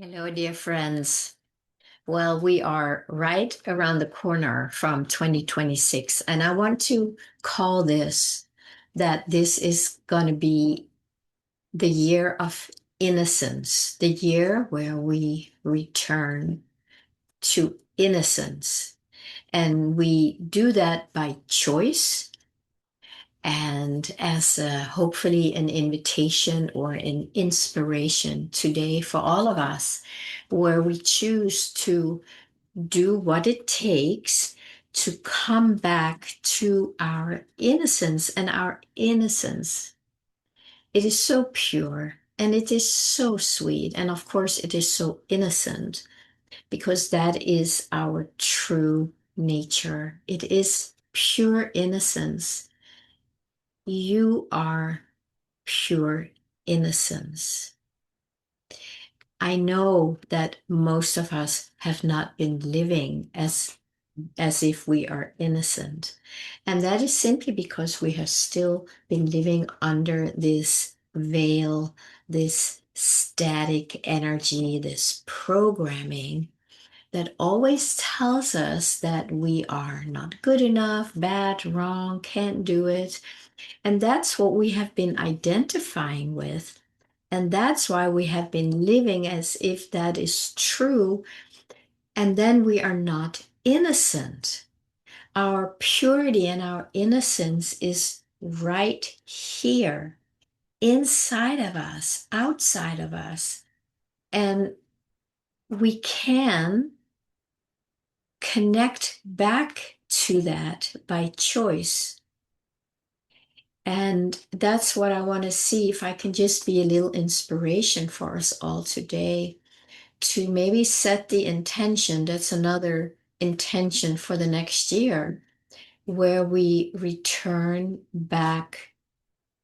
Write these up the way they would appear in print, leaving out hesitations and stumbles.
Hello, dear friends. Well, we are right around the corner from 2026, and I want to call this is going to be the year of innocence, the year where we return to innocence. And we do that by choice and as hopefully an invitation or an inspiration today for all of us, where we choose to do what it takes to come back to our innocence. And our innocence, it is so pure and it is so sweet. And of course, it is so innocent because that is our true nature. It is pure innocence. You are pure innocence. I know that most of us have not been living as if we are innocent. And that is simply because we have still been living under this veil, this static energy, this programming that always tells us that we are not good enough, bad, wrong, can't do it. And that's what we have been identifying with. And that's why we have been living as if that is true. And then we are not innocent. Our purity and our innocence is right here, inside of us, outside of us. And we can connect back to that by choice. And that's what I want to see if I can just be a little inspiration for us all today to maybe set the intention. That's another intention for the next year where we return back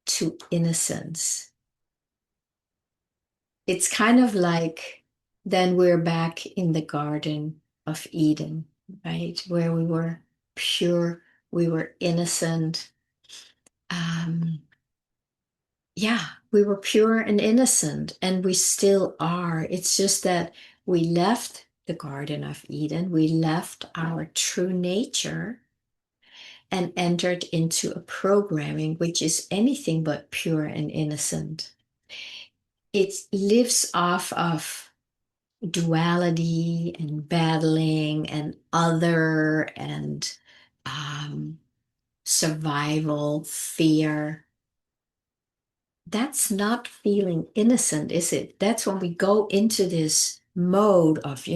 to innocence. It's kind of like then we're back in the Garden of Eden, right? Where we were pure, we were innocent. Um, yeah, we were pure and innocent, and we still are. It's just that we left the Garden of Eden, we left our true nature and entered into a programming which is anything but pure and innocent. It lives off of duality and battling and other and um, survival, fear. That's not feeling innocent, is it? That's when we go into this mode of,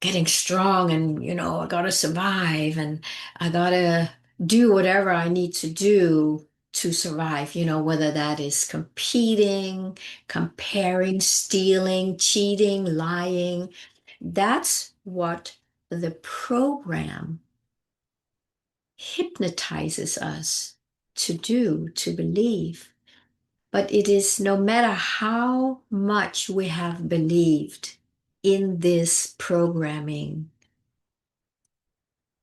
getting strong and I gotta survive and I gotta do whatever I need to do to survive, whether that is competing, comparing, stealing, cheating, lying. That's what the program hypnotizes us to do, to believe. But it is no matter how much we have believed in this programming,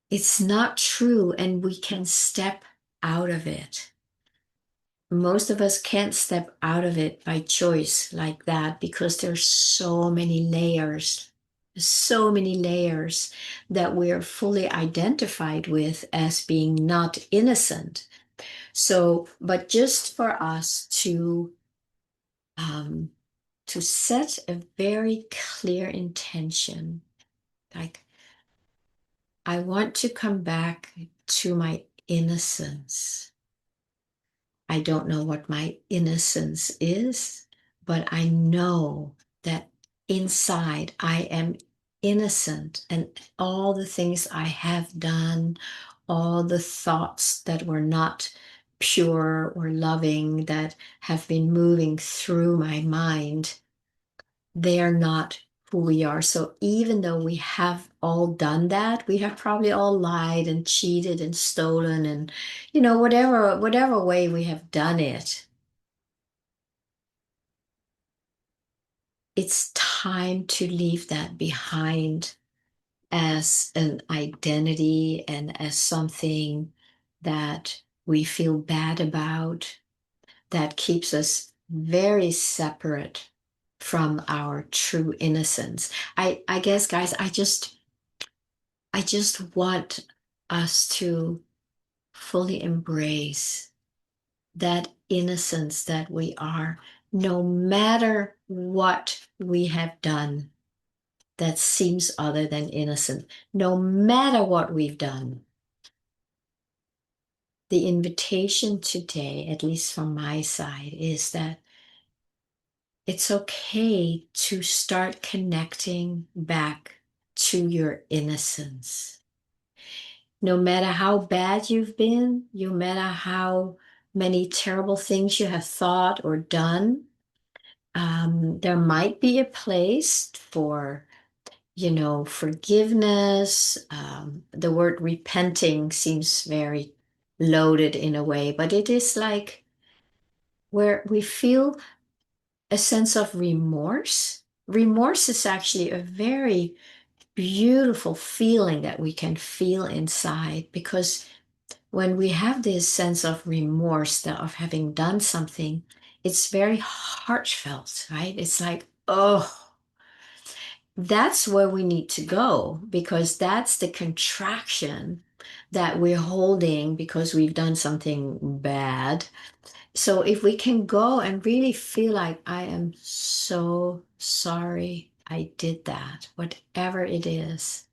it's not true, and we can step out of it. Most of us can't step out of it by choice like that because there's so many layers that we're fully identified with as being not innocent. So, but just for us um, to set a very clear intention, like I want to come back to my innocence. I don't know what my innocence is, but I know that inside I am innocent, and all the things I have done, all the thoughts that were not pure or loving that have been moving through my mind, they are not who we are. So even though we have all done that, we have probably all lied and cheated and stolen and whatever way we have done it, it's time to leave that behind as an identity and as something that we feel bad about, that keeps us very separate from our true innocence. I guess, guys, I just want us to fully embrace that innocence that we are, no matter what we have done that seems other than innocent, no matter what we've done. The invitation today, at least from my side, is that it's okay to start connecting back to your innocence. No matter how bad you've been, no matter how many terrible things you have thought or done, there might be a place for, forgiveness. The word repenting seems very loaded in a way, but it is like where we feel a sense of remorse. Remorse is actually a very beautiful feeling that we can feel inside, because when we have this sense of remorse that of having done something, it's very heartfelt, right? It's like, oh, that's where we need to go, because that's the contraction that we're holding because we've done something bad. So if we can go and really feel like, I am so sorry I did that, whatever it is,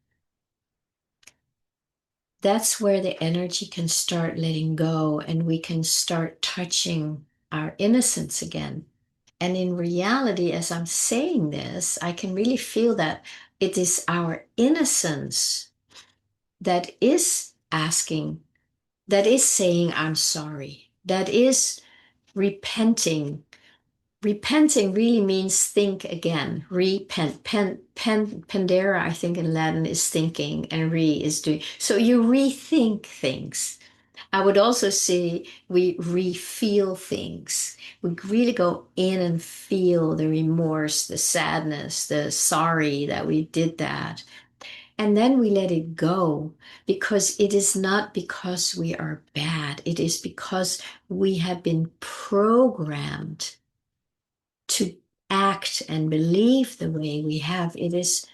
that's where the energy can start letting go and we can start touching our innocence again. And in reality, as I'm saying this, I can really feel that it is our innocence that is asking, that is saying, I'm sorry, that is repenting. Repenting really means think again. Repent. Pendera, I think in Latin, is thinking, and is doing. So you rethink things. I would also say we re-feel things. We really go in and feel the remorse, the sadness, the sorry that we did that. And then we let it go, because it is not because we are bad. It is because we have been programmed to act and believe the way we have. It is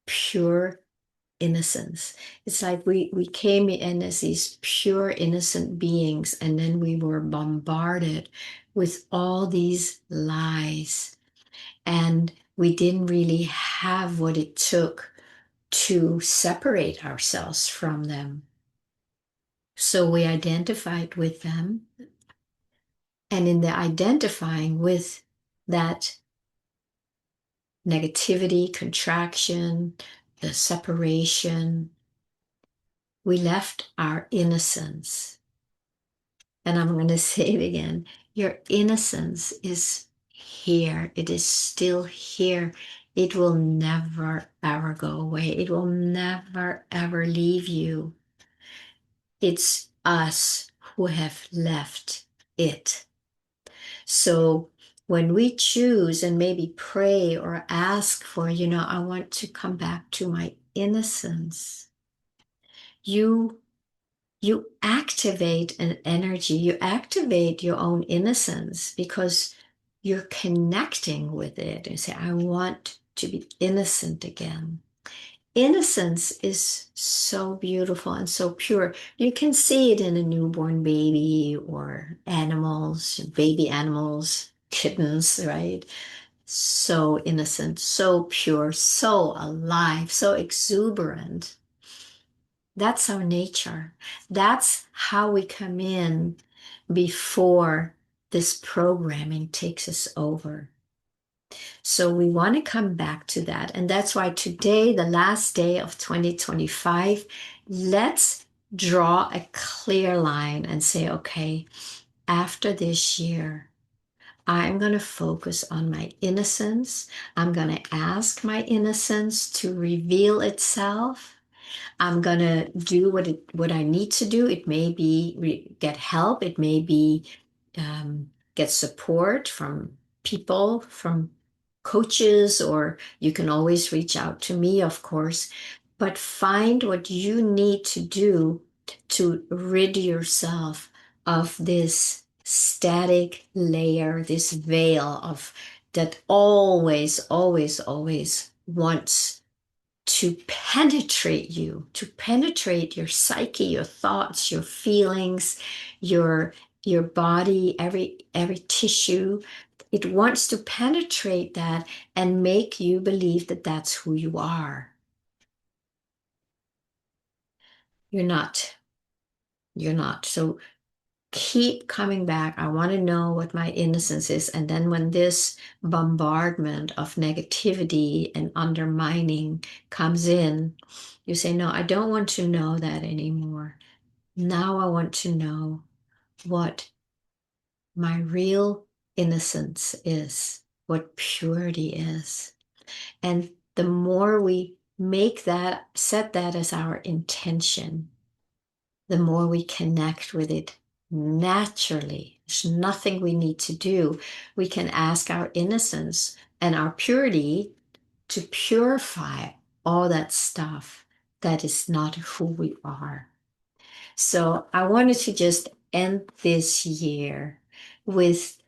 pure innocence. It's like we came in as these pure innocent beings, and then we were bombarded with all these lies, and we didn't really have what it took to separate ourselves from them. So we identified with them, and in the identifying with that negativity, contraction, the separation, we left our innocence. And I'm going to say it again. Your innocence is here. It is still here. It will never, ever go away. It will never, ever leave you. It's us who have left it. So when we choose and maybe pray or ask for, I want to come back to my innocence, you activate an energy, you activate your own innocence, because you're connecting with it and say, I want to be innocent again. Innocence is so beautiful and so pure. You can see it in a newborn baby or animals, baby animals, kittens, right? So innocent, so pure, so alive, so exuberant. That's our nature. That's how we come in before this programming takes us over. So we want to come back to that. And that's why today, the last day of 2025, let's draw a clear line and say, okay, after this year, I'm going to focus on my innocence. I'm going to ask my innocence to reveal itself. I'm gonna do what I need to do. It may be get help. It may be get support from people, from coaches, or you can always reach out to me, of course. But find what you need to do to rid yourself of this static layer, this veil of that always, always, always wants to penetrate your psyche, your thoughts, your feelings, your your body, every tissue. It wants to penetrate that and make you believe that that's who you are. You're not. You're not. So keep coming back. I want to know what my innocence is. And then when this bombardment of negativity and undermining comes in, you say, no, I don't want to know that anymore. Now I want to know what my real innocence is, what purity is. And the more we make that, set that as our intention, the more we connect with it naturally. There's nothing we need to do. We can ask our innocence and our purity to purify all that stuff that is not who we are. So I wanted to just end this year with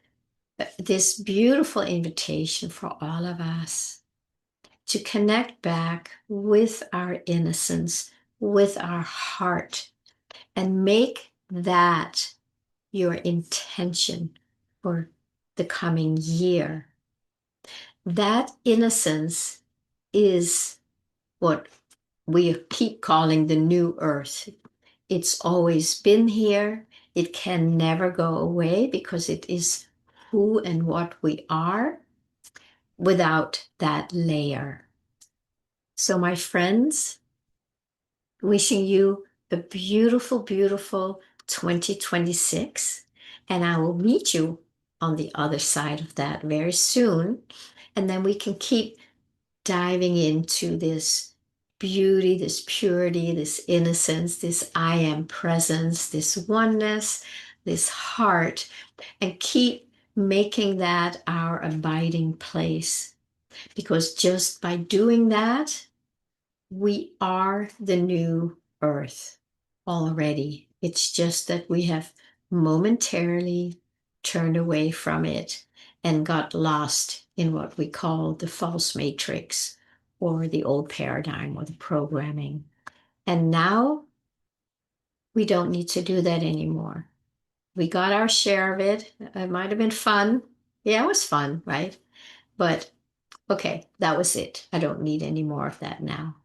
this beautiful invitation for all of us to connect back with our innocence, with our heart, and make that your intention for the coming year. That innocence is what we keep calling the new earth. It's always been here. It can never go away because it is who and what we are without that layer. So, my friends, wishing you a beautiful, beautiful 2026. And I will meet you on the other side of that very soon. And then we can keep diving into this beauty, this purity, this innocence, this I am presence, this oneness, this heart, and keep making that our abiding place. Because just by doing that, we are the new earth already. It's just that we have momentarily turned away from it and got lost in what we call the false matrix or the old paradigm or the programming. And now we don't need to do that anymore. We got our share of it. It might have been fun. Yeah, it was fun, right? But okay, that was it. I don't need any more of that now.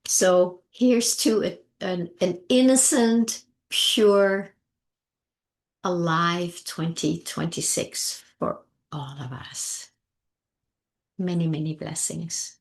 So here's to an innocent, pure, alive 2026 for all of us. Many, many blessings.